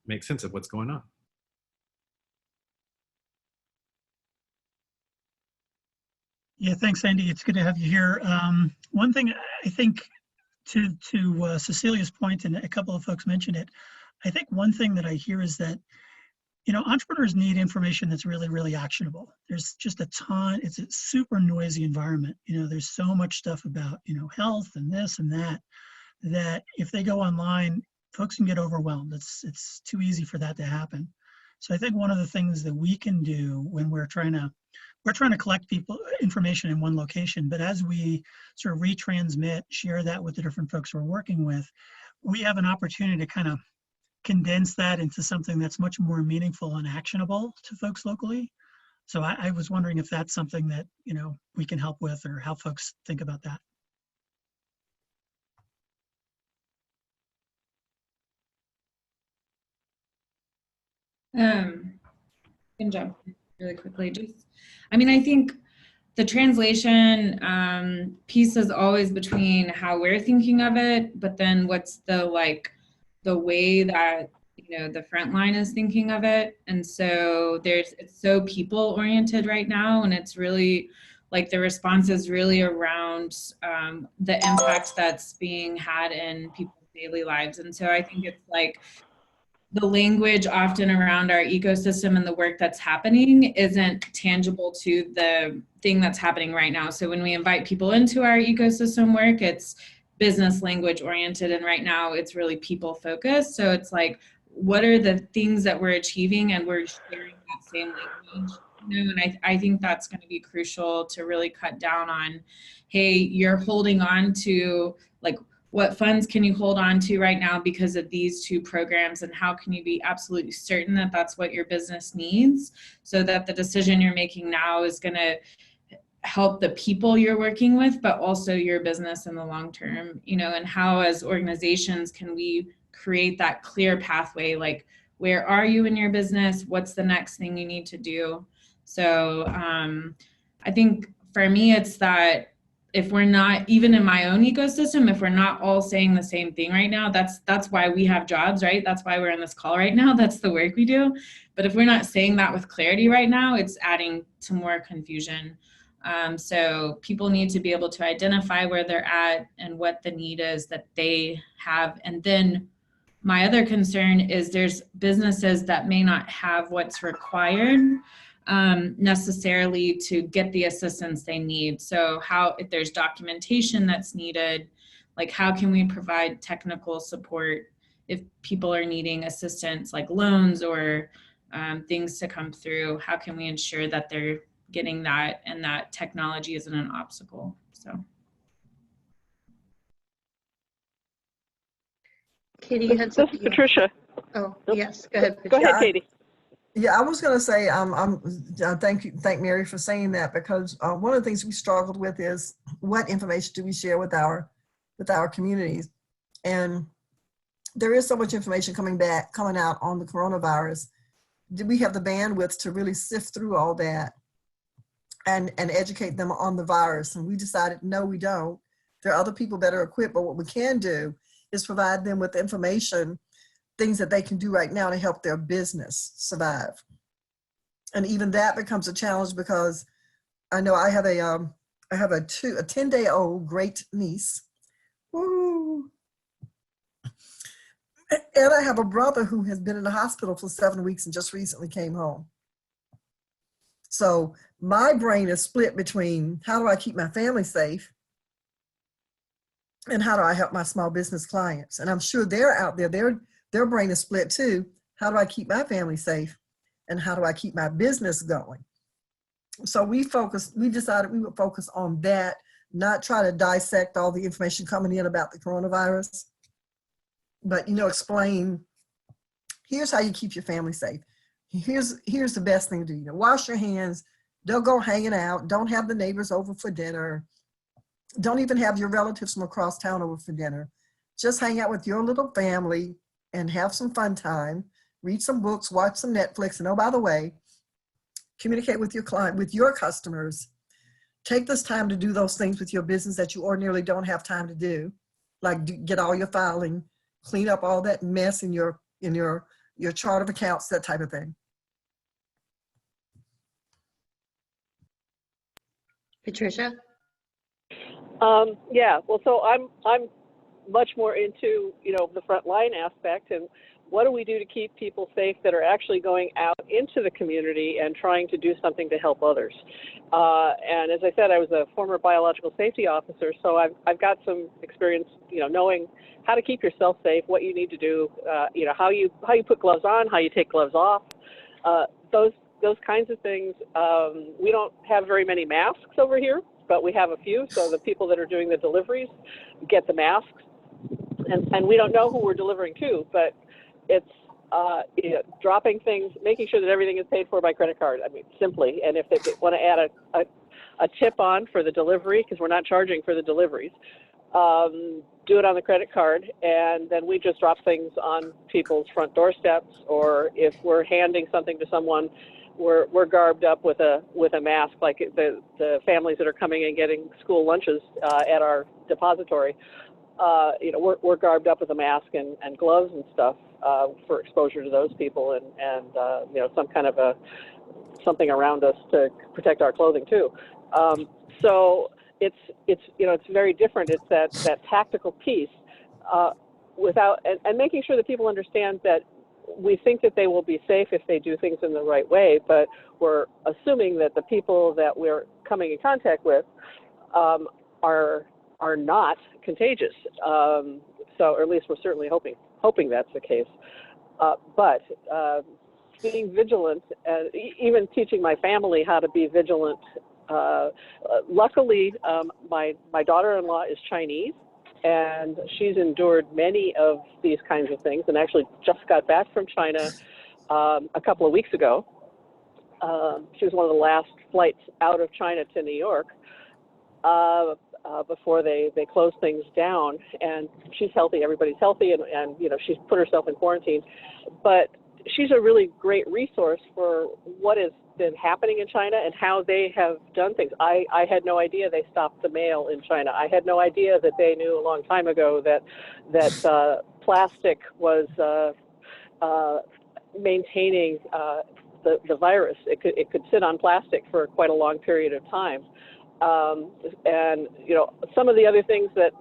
make sense of what's going on. Yeah, thanks, Andy. It's good to have you here. One thing I think to Cecilia's point, and a couple of folks mentioned it, I think one thing that I hear is that, entrepreneurs need information that's really, really actionable. There's just a ton, it's a super noisy environment. There's so much stuff about, health and this and that if they go online, folks can get overwhelmed. It's too easy for that to happen. So I think one of the things that we can do when we're trying to collect information in one location, but as we sort of retransmit, share that with the different folks we're working with, we have an opportunity to kind of condense that into something that's much more meaningful and actionable to folks locally. So I was wondering if that's something that, we can help with, or how folks think about that. Can jump really quickly. I think the translation piece is always between how we're thinking of it, but then what's the way that the front line is thinking of it. And so it's so people oriented right now, and it's really the response is really around the impact that's being had in people's daily lives. And so I think it's the language often around our ecosystem and the work that's happening isn't tangible to the thing that's happening right now. So when we invite people into our ecosystem work, it's business language oriented, and right now it's really people focused. So it's what are the things that we're achieving, and we're sharing that same language. And I think that's going to be crucial to really cut down on, hey, you're holding on to what funds can you hold on to right now because of these two programs, and how can you be absolutely certain that that's what your business needs, so that the decision you're making now is going to help the people you're working with, but also your business in the long term, and how as organizations can we create that clear pathway, where are you in your business? What's the next thing you need to do? So I think for me, it's that if we're not, even in my own ecosystem, if we're not all saying the same thing right now, that's why we have jobs, right? That's why we're on this call right now. That's the work we do. But if we're not saying that with clarity right now, it's adding to more confusion. So people need to be able to identify where they're at and what the need is that they have. And then my other concern is there's businesses that may not have what's required necessarily to get the assistance they need. So how, if there's documentation that's needed, like how can we provide technical support if people are needing assistance like loans or things to come through? How can we ensure that they're getting that and that technology isn't an obstacle? So. Katie, you had This something. is Patricia. Oh, yes. Go ahead, Go Patricia. ahead, Katie. Yeah, I was going to say, thank Mary for saying that, because one of the things we struggled with is what information do we share with our communities, and there is so much information coming out on the coronavirus. Do we have the bandwidth to really sift through all that and educate them on the virus? And we decided, no, we don't. There are other people better equipped, but what we can do is provide them with information, things that they can do right now to help their business survive. And even that becomes a challenge, because I know I have a 10-day-old great niece. Woo. And I have a brother who has been in the hospital for 7 weeks and just recently came home. So my brain is split between how do I keep my family safe and how do I help my small business clients? And I'm sure they're out there, their brain is split too. How do I keep my family safe? And how do I keep my business going? So we decided we would focus on that, not try to dissect all the information coming in about the coronavirus, but, explain, here's how you keep your family safe. Here's the best thing to do. Wash your hands, don't go hanging out, don't have the neighbors over for dinner. Don't even have your relatives from across town over for dinner. Just hang out with your little family and have some fun time. Read some books, watch some Netflix, and oh, by the way, communicate with your client, with your customers. Take this time to do those things with your business that you ordinarily don't have time to do, like get all your filing, clean up all that mess in your chart of accounts, that type of thing. Patricia? Yeah, well, so I'm much more into, the front line aspect, and what do we do to keep people safe that are actually going out into the community and trying to do something to help others. And as I said, I was a former biological safety officer, so I've got some experience, knowing how to keep yourself safe, what you need to do, how you put gloves on, how you take gloves off, those kinds of things. We don't have very many masks over here, but we have a few, so the people that are doing the deliveries get the masks. And we don't know who we're delivering to, but it's dropping things, making sure that everything is paid for by credit card. I mean, simply. And if they want to add a tip on for the delivery, because we're not charging for the deliveries, do it on the credit card, and then we just drop things on people's front doorsteps. Or if we're handing something to someone, we're garbed up with a mask, like the families that are coming and getting school lunches at our depository. We're garbed up with a mask and gloves and stuff for exposure to those people, and some kind of something around us to protect our clothing too. So it's very different. It's that tactical piece and making sure that people understand that we think that they will be safe if they do things in the right way, but we're assuming that the people that we're coming in contact with are not contagious. Or at least we're certainly hoping that's the case. But being vigilant, and even teaching my family how to be vigilant. Luckily, my daughter-in-law is Chinese, and she's endured many of these kinds of things, and actually just got back from China a couple of weeks ago. She was one of the last flights out of China to New York before they closed things down. And she's healthy, everybody's healthy, and she's put herself in quarantine. But she's a really great resource for what has been happening in China and how they have done things. I had no idea they stopped the mail in China. I had no idea that they knew a long time ago that plastic was maintaining the virus. It could sit on plastic for quite a long period of time. And you know, some of the other things that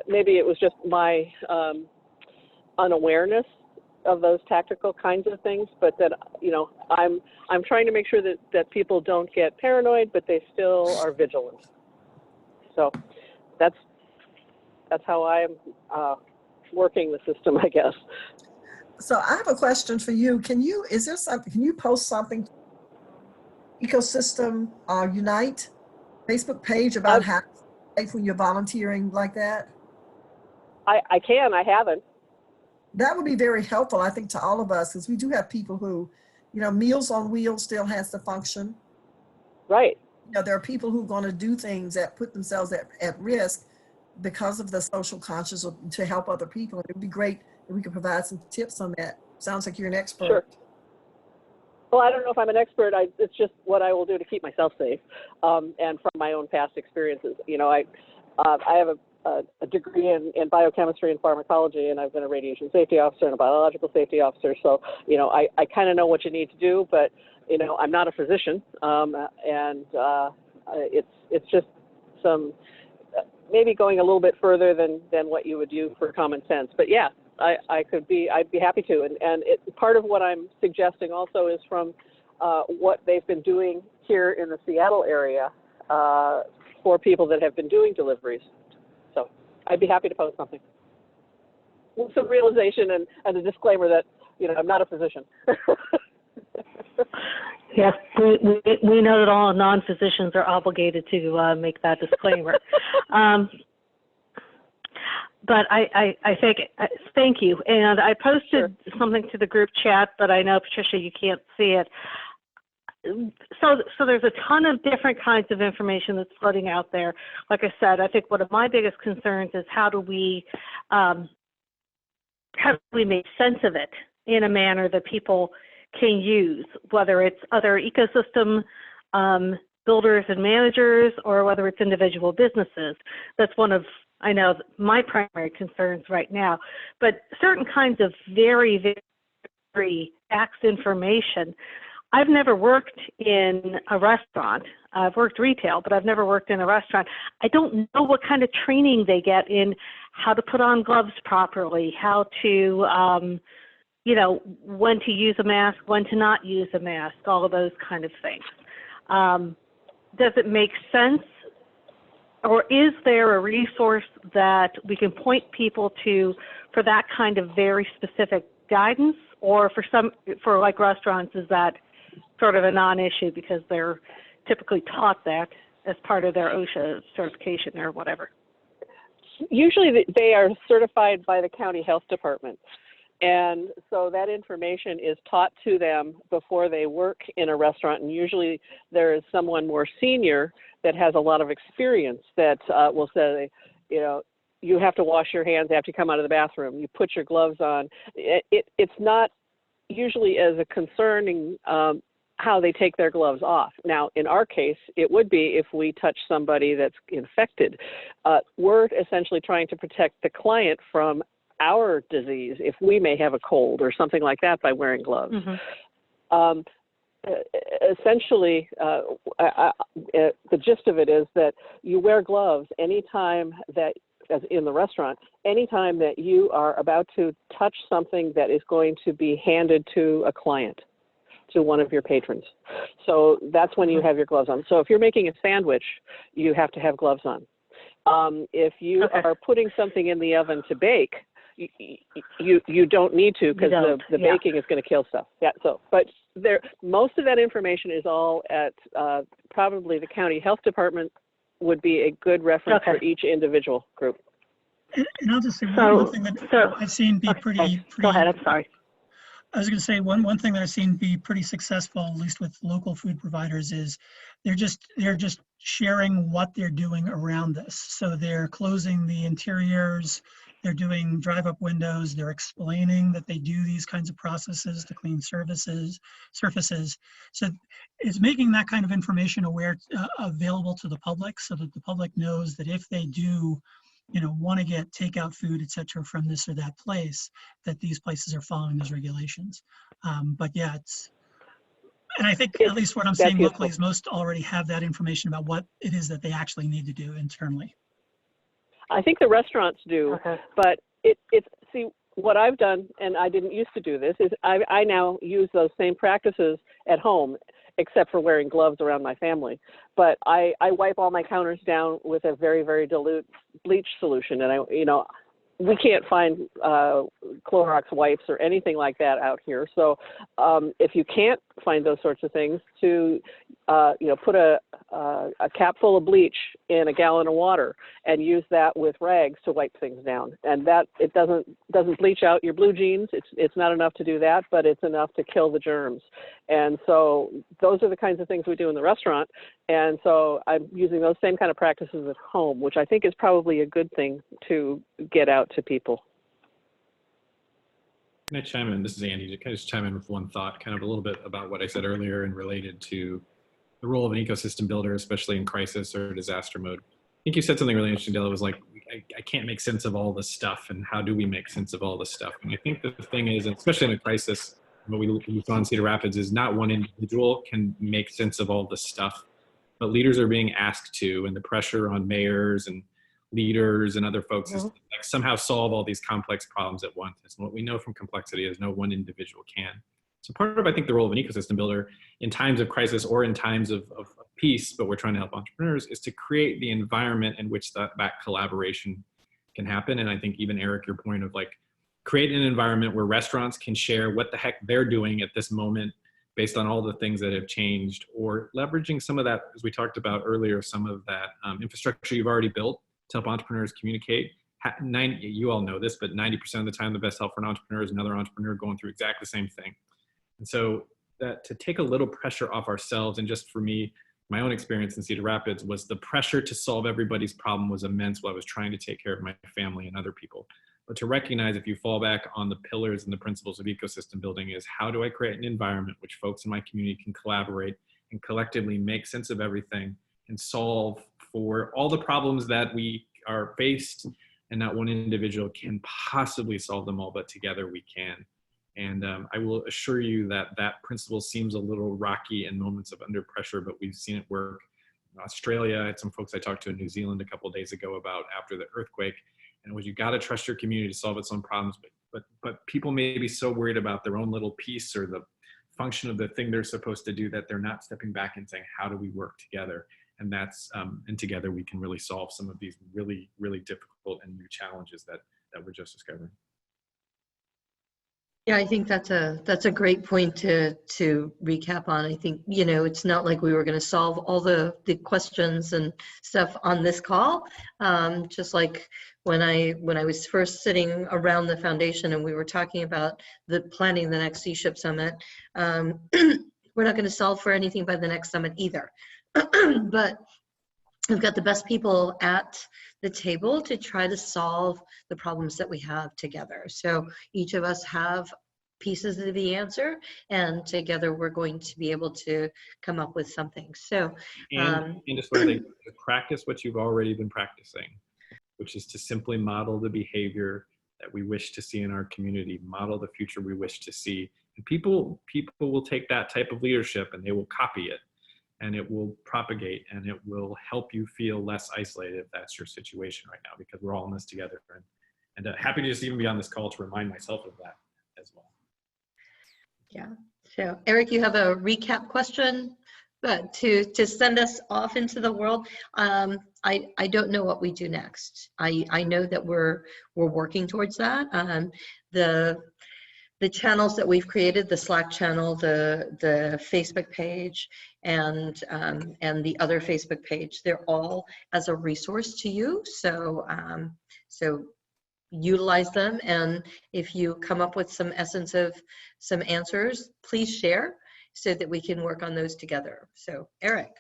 maybe it was just my unawareness of those tactical kinds of things, but that, you know, I'm trying to make sure that people don't get paranoid, but they still are vigilant. So that's how I'm working the system, I guess. So I have a question for you. Can you post something, Ecosystem Unite Facebook page about how when you're volunteering like that? I can, I haven't. That would be very helpful, I think, to all of us, because we do have people who, you know, Meals on Wheels still has to function. Right. You know, there are people who are going to do things that put themselves at risk because of the social conscious to help other people. It would be great if we could provide some tips on that. Sounds like you're an expert. Sure. Well, I don't know if I'm an expert. It's just what I will do to keep myself safe, and from my own past experiences. You know, I have a degree in biochemistry and pharmacology, and I've been a radiation safety officer and a biological safety officer. So, you know, I kind of know what you need to do, but, you know, I'm not a physician, and it's just some maybe going a little bit further than what you would do for common sense. But yeah, I'd be happy to. And part of what I'm suggesting also is from what they've been doing here in the Seattle area for people that have been doing deliveries. So I'd be happy to post something with some realization and a disclaimer that, you know, I'm not a physician. Yes, we know that all non-physicians are obligated to make that disclaimer. But I think, thank you. And I posted something to the group chat, but I know, Patricia, you can't see it. So there's a ton of different kinds of information that's floating out there. Like I said, I think one of my biggest concerns is how do we make sense of it in a manner that people can use, whether it's other ecosystem builders and managers, or whether it's individual businesses. That's one of, I know, my primary concerns right now. But certain kinds of very, very faxed information. I've never worked in a restaurant. I've worked retail, but I've never worked in a restaurant. I don't know what kind of training they get in how to put on gloves properly, how to, you know, when to use a mask, when to not use a mask, all of those kind of things. Does it make sense? Or is there a resource that we can point people to for that kind of very specific guidance? Or for like restaurants, is that sort of a non-issue because they're typically taught that as part of their OSHA certification or whatever? Usually they are certified by the county health department. And so that information is taught to them before they work in a restaurant. And usually there is someone more senior that has a lot of experience that will say, you know, you have to wash your hands after you come out of the bathroom. You put your gloves on. It's not usually as a concerning how they take their gloves off. Now, in our case, it would be if we touch somebody that's infected. We're essentially trying to protect the client from our disease if we may have a cold or something like that by wearing gloves. Mm-hmm. Essentially, the gist of it is that you wear gloves anytime that, as in the restaurant, anytime that you are about to touch something that is going to be handed to a client, to one of your patrons. So that's when you have your gloves on. So if you're making a sandwich, you have to have gloves on. If you are putting something in the oven to bake, you don't need to, because the baking is going to kill stuff. Yeah. So, but most of that information is all at probably the county health department would be a good reference for each individual group. And I'll just say one thing that I've seen be pretty. Go ahead. I'm sorry. I was going to say one thing that I've seen be pretty successful, at least with local food providers, is they're just sharing what they're doing around this. So they're closing the interiors, they're doing drive-up windows, they're explaining that they do these kinds of processes to clean surfaces. So it's making that kind of information available to the public, so that the public knows that if they do, you know, want to get takeout food, et cetera, from this or that place, that these places are following those regulations. But yeah, And I think at least what I'm seeing locally useful. is most already have that information about what it is that they actually need to do internally. I think the restaurants do, Okay. but it's see what I've done, and I didn't used to do this, is I now use those same practices at home, except for wearing gloves around my family. But I wipe all my counters down with a very, very dilute bleach solution, and we can't find Clorox wipes or anything like that out here. So if you can't find those sorts of things, to put a cap full of bleach in a gallon of water and use that with rags to wipe things down. And that it doesn't bleach out your blue jeans. It's not enough to do that, but it's enough to kill the germs. And so those are the kinds of things we do in the restaurant. And so I'm using those same kind of practices at home, which I think is probably a good thing to get out to people. Can I chime in? This is Andy. Can I just chime in with one thought, kind of a little bit about what I said earlier and related to the role of an ecosystem builder, especially in crisis or disaster mode. I think you said something really interesting, Della. It was like, I can't make sense of all this stuff, and how do we make sense of all this stuff? And I think the thing is, especially in a crisis, what we saw in Cedar Rapids is not one individual can make sense of all this stuff, but leaders are being asked to, and the pressure on mayors and leaders and other folks is to like somehow solve all these complex problems at once. And what we know from complexity is no one individual can. So part of, I think, the role of an ecosystem builder in times of crisis or in times of peace, but we're trying to help entrepreneurs, is to create the environment in which that collaboration can happen. And I think even Eric, your point of like, create an environment where restaurants can share what the heck they're doing at this moment based on all the things that have changed, or leveraging some of that, as we talked about earlier, some of that infrastructure you've already built to help entrepreneurs communicate. You all know this, but 90% of the time, the best help for an entrepreneur is another entrepreneur going through exactly the same thing. And so that to take a little pressure off ourselves, and just for me, my own experience in Cedar Rapids was the pressure to solve everybody's problem was immense while I was trying to take care of my family and other people. But to recognize, if you fall back on the pillars and the principles of ecosystem building, is how do I create an environment which folks in my community can collaborate and collectively make sense of everything and solve for all the problems that we are faced, and not one individual can possibly solve them all, but together we can. And I will assure you that that principle seems a little rocky in moments of under pressure, but we've seen it work in Australia. I had some folks I talked to in New Zealand a couple of days ago about after the earthquake, and it was, you got to trust your community to solve its own problems, but people may be so worried about their own little piece or the function of the thing they're supposed to do that they're not stepping back and saying, how do we work together? And that's and together we can really solve some of these really, really difficult and new challenges that we're just discovering. Yeah, I think that's a great point to recap on. I think, it's not like we were going to solve all the questions and stuff on this call. Just like when I was first sitting around the foundation and we were talking about planning the next ESHIP summit, we're not going to solve for anything by the next summit either. But we've got the best people at the table to try to solve the problems that we have together. So each of us have pieces of the answer, and together we're going to be able to come up with something. So, and just where they practice what you've already been practicing, which is to simply model the behavior that we wish to see in our community, model the future we wish to see. And people will take that type of leadership and they will copy it, and it will propagate, and it will help you feel less isolated if that's your situation right now, because we're all in this together. And happy to just even be on this call to remind myself of that as well. Yeah. So Eric, you have a recap question, but to send us off into the world. I don't know what we do next. I know that we're working towards that. The channels that we've created, the Slack channel, the Facebook page, and the other Facebook page, they're all as a resource to you. So so utilize them, and if you come up with some essence of some answers, please share so that we can work on those together. So Eric,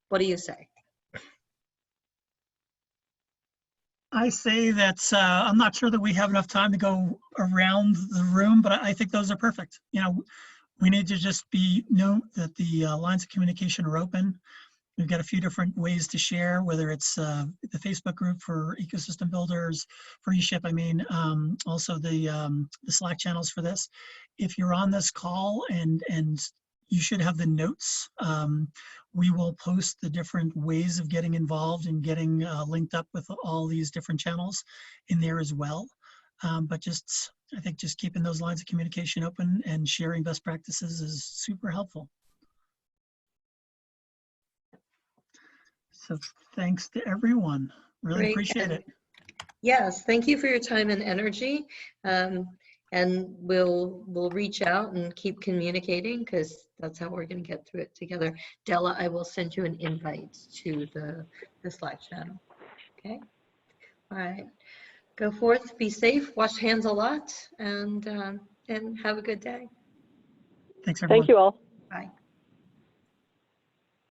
what do you say? I say that I'm not sure that we have enough time to go around the room, but I think those are perfect. We need to just know that the lines of communication are open. We've got a few different ways to share, whether it's the Facebook group for ecosystem builders, for ESHIP, also the Slack channels for this. If you're on this call and You should have the notes. We will post the different ways of getting involved and getting linked up with all these different channels in there as well. But I think just keeping those lines of communication open and sharing best practices is super helpful. So thanks to everyone. Really Great. appreciate it. Yes, thank you for your time and energy. And we'll reach out and keep communicating, because that's how we're going to get through it together. Della, I will send you an invite to the Slack channel. Okay. All right. Go forth, be safe, wash hands a lot, and have a good day. Thanks, everyone. Thank you all. Bye.